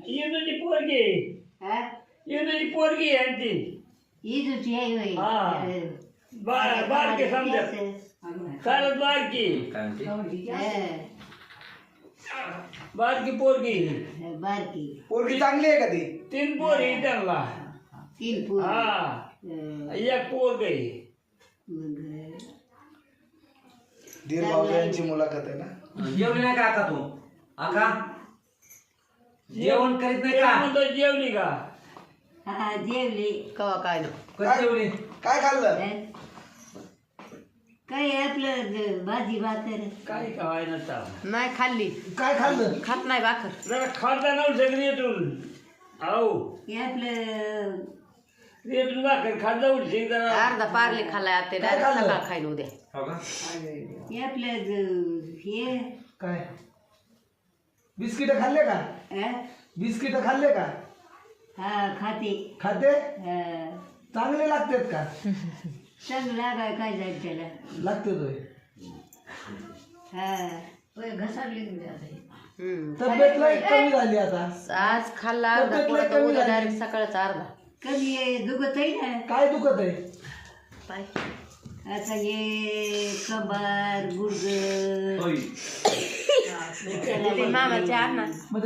इनुची पोरगी हा इनुची पोरगी आहे ती इजूची आहे होय हा बारकी समजा चालत बारकी बारकी पोरगी बारकी पोरगी चांगली आहे का ती 3 पोरी त्यांना 3 पोरी हा एक पोरग आहे धीर भाऊजांची मुलाखत आहे ना जेवली नाही का आता तू आका जेवण करीत नाही का म्हणतो जेवली का हा जेवली कवा काय ना कधी जेवली काय खाल्लं काय आपलं भाजी भाकर काय काय नसता नाही खाल्ली काय खाल्लं खात नाही भाकर जरा खाता नव्हतं रेटून अहो हे आपलं रेटून भाकर खात जाऊ जरा अर्धा पार्ले खाल्लाय आता काय खाल्लं? सकाळ खाईन उद्या हो का हे आपलं हे काय बिस्किट खाल्ले का बिस्किट खाल्ले का हा खाते खाते हा. चांगले लागतात का चांगलं लागाय काय जाईल त्याला लागते होय हा घसारली तब्येत लय कमी झाली आता आज खाल्ला अर्धा तब्येत लय पुढं कमी उद्या झाली. डायरेक्ट सकाळचा अर्धा कमी आहे दुखत आहे ना काय दुखत आहे पाय आता हे कंबार गुडघ होय ते मामाचे अण्णा म्हणजे